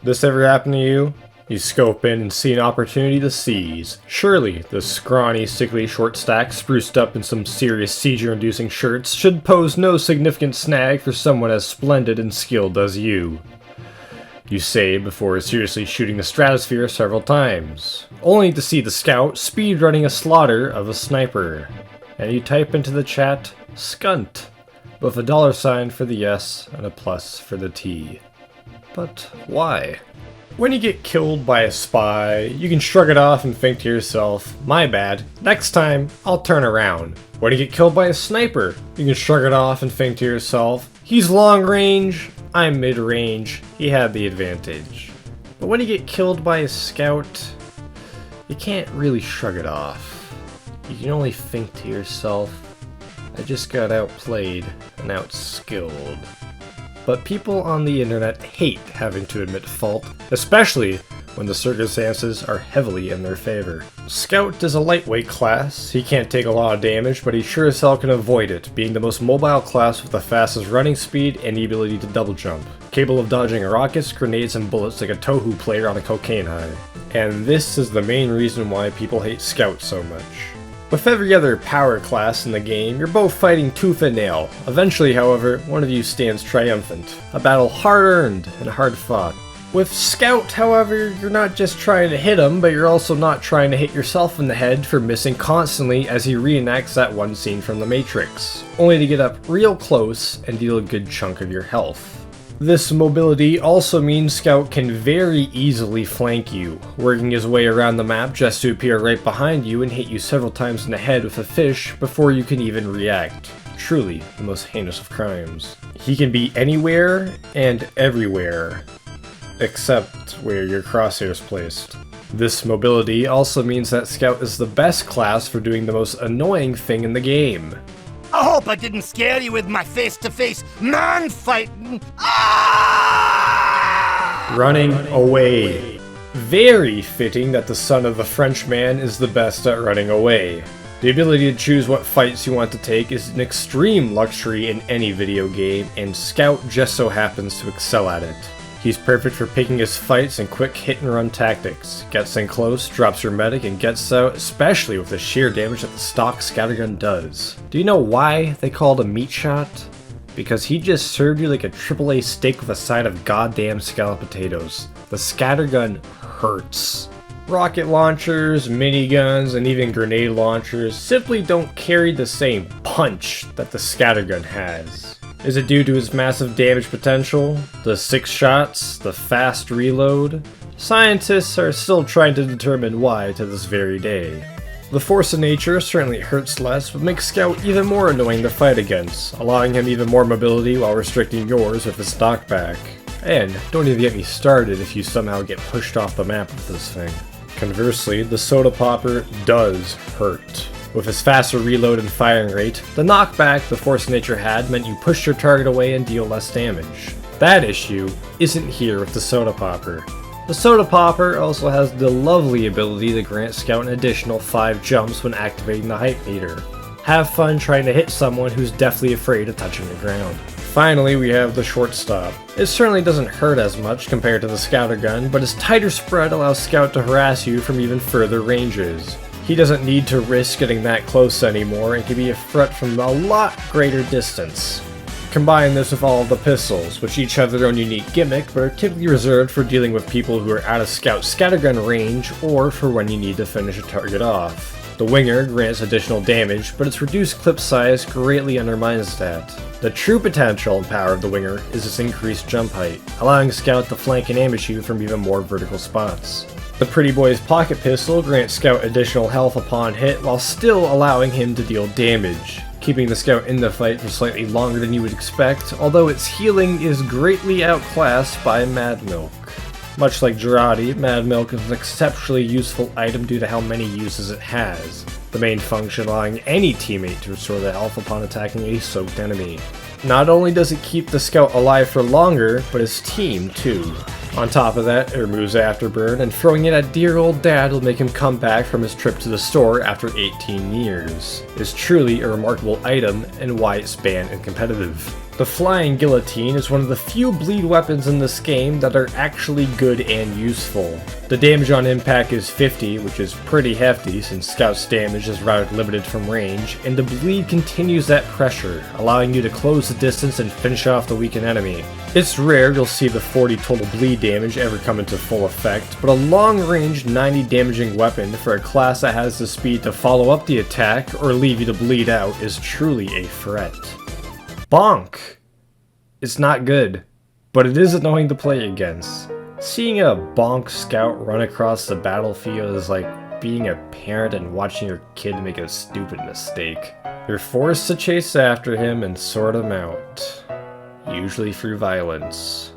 This ever happened to you? You scope in and see an opportunity to seize. Surely, the scrawny, sickly short stack spruced up in some serious seizure-inducing shirts should pose no significant snag for someone as splendid and skilled as you. You say before seriously shooting the stratosphere several times, only to see the scout speedrunning a slaughter of a sniper. And you type into the chat, "Skunt," with a $sign for the yes and a plus for the T. But why? When you get killed by a spy, you can shrug it off and think to yourself, my bad, next time I'll turn around. When you get killed by a sniper, you can shrug it off and think to yourself, he's long range, I'm mid range, he had the advantage. But when you get killed by a scout, you can't really shrug it off. You can only think to yourself, I just got outplayed and outskilled. But people on the internet hate having to admit fault, especially when the circumstances are heavily in their favor. Scout is a lightweight class. He can't take a lot of damage, but he sure as hell can avoid it, being the most mobile class with the fastest running speed and the ability to double jump, capable of dodging rockets, grenades, and bullets like a Tohu player on a cocaine high. And this is the main reason why people hate Scout so much. With every other power class in the game, you're both fighting tooth and nail. Eventually, however, one of you stands triumphant. A battle hard-earned and hard-fought. With Scout, however, you're not just trying to hit him, but you're also not trying to hit yourself in the head for missing constantly as he reenacts that one scene from The Matrix, only to get up real close and deal a good chunk of your health. This mobility also means Scout can very easily flank you, working his way around the map just to appear right behind you and hit you several times in the head with a fish before you can even react. Truly, the most heinous of crimes. He can be anywhere and everywhere, except where your crosshair's placed. This mobility also means that Scout is the best class for doing the most annoying thing in the game. I hope I didn't scare you with my face-to-face man-fighting. Ah! Running away. Very fitting that the son of a Frenchman is the best at running away. The ability to choose what fights you want to take is an extreme luxury in any video game, and Scout just so happens to excel at it. He's perfect for picking his fights and quick hit-and-run tactics. Gets in close, drops your medic, and gets out, especially with the sheer damage that the stock scattergun does. Do you know why they call it a meat shot? Because he just served you like a AAA steak with a side of goddamn scalloped potatoes. The scattergun hurts. Rocket launchers, miniguns, and even grenade launchers simply don't carry the same punch that the scattergun has. Is it due to its massive damage potential? The 6 shots? The fast reload? Scientists are still trying to determine why to this very day. The force of nature certainly hurts less, but makes Scout even more annoying to fight against, allowing him even more mobility while restricting yours with his knockback. And don't even get me started if you somehow get pushed off the map with this thing. Conversely, the soda popper does hurt. With his faster reload and firing rate, the knockback the Force of Nature had meant you pushed your target away and deal less damage. That issue isn't here with the Soda Popper. The Soda Popper also has the lovely ability to grant Scout an additional 5 jumps when activating the height meter. Have fun trying to hit someone who's deathly afraid of touching the ground. Finally, we have the shortstop. It certainly doesn't hurt as much compared to the Scouter gun, but his tighter spread allows Scout to harass you from even further ranges. He doesn't need to risk getting that close anymore and can be a threat from a lot greater distance. Combine this with all of the pistols, which each have their own unique gimmick, but are typically reserved for dealing with people who are out of Scout scattergun range or for when you need to finish a target off. The Winger grants additional damage, but its reduced clip size greatly undermines that. The true potential and power of the Winger is its increased jump height, allowing Scout to flank and ambush you from even more vertical spots. The Pretty Boy's pocket pistol grants Scout additional health upon hit while still allowing him to deal damage, keeping the Scout in the fight for slightly longer than you would expect, although its healing is greatly outclassed by Mad Milk. Much like Girardi, Mad Milk is an exceptionally useful item due to how many uses it has, the main function allowing any teammate to restore their health upon attacking a soaked enemy. Not only does it keep the Scout alive for longer, but his team too. On top of that, it removes Afterburn, and throwing it at dear old dad will make him come back from his trip to the store after 18 years. It is truly a remarkable item and why it's banned and competitive. The Flying Guillotine is one of the few bleed weapons in this game that are actually good and useful. The damage on impact is 50, which is pretty hefty since Scout's damage is rather limited from range, and the bleed continues that pressure, allowing you to close the distance and finish off the weakened enemy. It's rare you'll see the 40 total bleed damage ever come into full effect, but a long-range 90 damaging weapon for a class that has the speed to follow up the attack or leave you to bleed out is truly a threat. Bonk! It's not good, but it is annoying to play against. Seeing a bonk scout run across the battlefield is like being a parent and watching your kid make a stupid mistake. You're forced to chase after him and sort him out, usually through violence,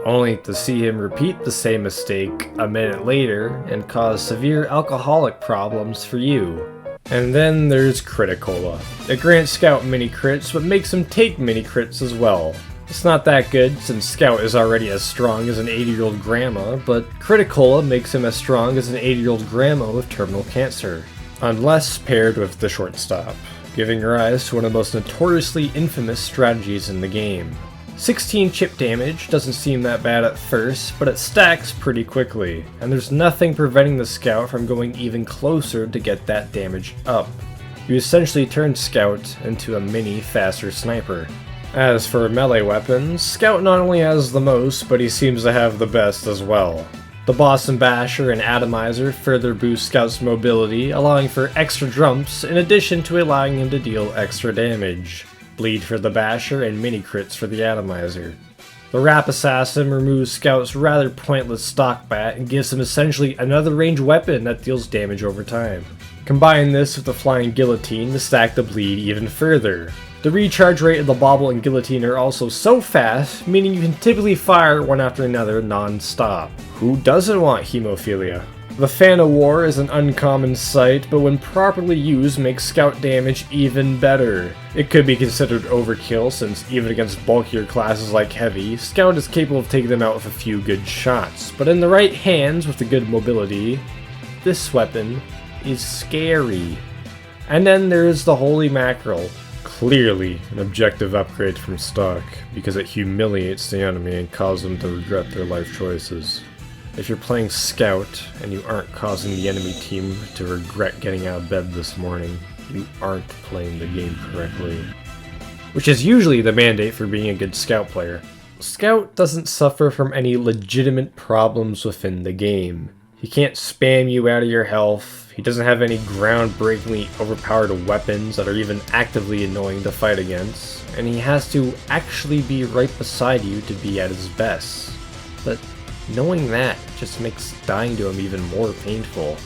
only to see him repeat the same mistake a minute later and cause severe alcoholic problems for you. And then there's Criticola. It grants Scout mini crits, but makes him take mini crits as well. It's not that good, since Scout is already as strong as an 80-year-old grandma, but Criticola makes him as strong as an 80-year-old grandma with terminal cancer. Unless paired with the shortstop, giving rise to one of the most notoriously infamous strategies in the game. 16 chip damage doesn't seem that bad at first, but it stacks pretty quickly, and there's nothing preventing the Scout from going even closer to get that damage up. You essentially turn Scout into a mini faster sniper. As for melee weapons, Scout not only has the most, but he seems to have the best as well. The Boston Basher and Atomizer further boost Scout's mobility, allowing for extra jumps in addition to allowing him to deal extra damage. Bleed for the Basher and mini crits for the Atomizer. The Rap Assassin removes Scout's rather pointless stock bat and gives him essentially another ranged weapon that deals damage over time. Combine this with the Flying Guillotine to stack the bleed even further. The recharge rate of the Bobble and Guillotine are also so fast, meaning you can typically fire one after another non-stop. Who doesn't want hemophilia? The Fan of War is an uncommon sight, but when properly used makes Scout damage even better. It could be considered overkill since even against bulkier classes like Heavy, Scout is capable of taking them out with a few good shots, but in the right hands with the good mobility, this weapon is scary. And then there's the Holy Mackerel. Clearly an objective upgrade from stock, because it humiliates the enemy and causes them to regret their life choices. If you're playing Scout and you aren't causing the enemy team to regret getting out of bed this morning, you aren't playing the game correctly. Which is usually the mandate for being a good Scout player. Scout doesn't suffer from any legitimate problems within the game. He can't spam you out of your health, he doesn't have any groundbreakingly overpowered weapons that are even actively annoying to fight against, and he has to actually be right beside you to be at his best. But knowing that just makes dying to him even more painful.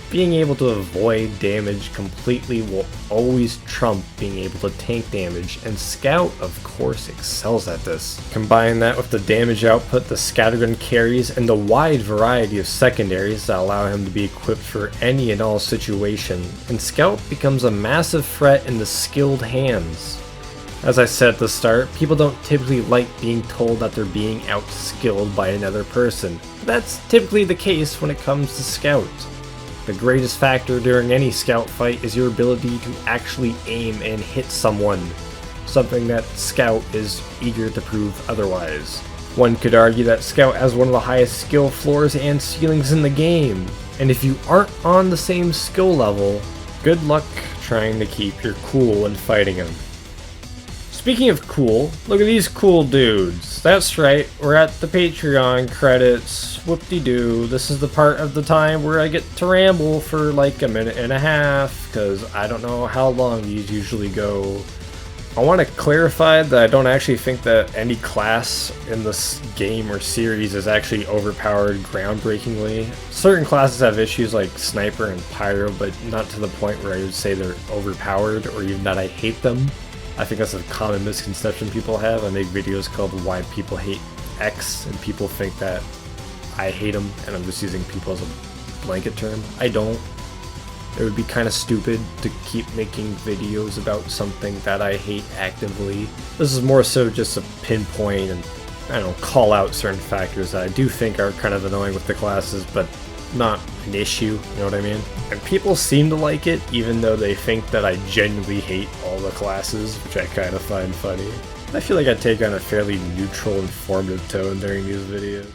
Being able to avoid damage completely will always trump being able to tank damage, and Scout of course excels at this. Combine that with the damage output the Scattergun carries and the wide variety of secondaries that allow him to be equipped for any and all situation, and Scout becomes a massive threat in the skilled hands. As I said at the start, people don't typically like being told that they're being outskilled by another person. That's typically the case when it comes to Scout. The greatest factor during any Scout fight is your ability to actually aim and hit someone, something that Scout is eager to prove otherwise. One could argue that Scout has one of the highest skill floors and ceilings in the game, and if you aren't on the same skill level, good luck trying to keep your cool when fighting him. Speaking of cool, look at these cool dudes. That's right, we're at the Patreon credits. Whoop-de-doo. This is the part of the time where I get to ramble for like a minute and a half, because I don't know how long these usually go. I want to clarify that I don't actually think that any class in this game or series is actually overpowered groundbreakingly. Certain classes have issues like Sniper and Pyro, but not to the point where I would say they're overpowered or even that I hate them. I think that's a common misconception people have. I make videos called Why People Hate X, and people think that I hate them, and I'm just using people as a blanket term. I don't. It would be kind of stupid to keep making videos about something that I hate actively. This is more so just a pinpoint and I don't know, call out certain factors that I do think are kind of annoying with the classes, but not an issue, you know what I mean? And people seem to like it, even though they think that I genuinely hate all the classes, which I kind of find funny. I feel like I take on a fairly neutral, informative tone during these videos.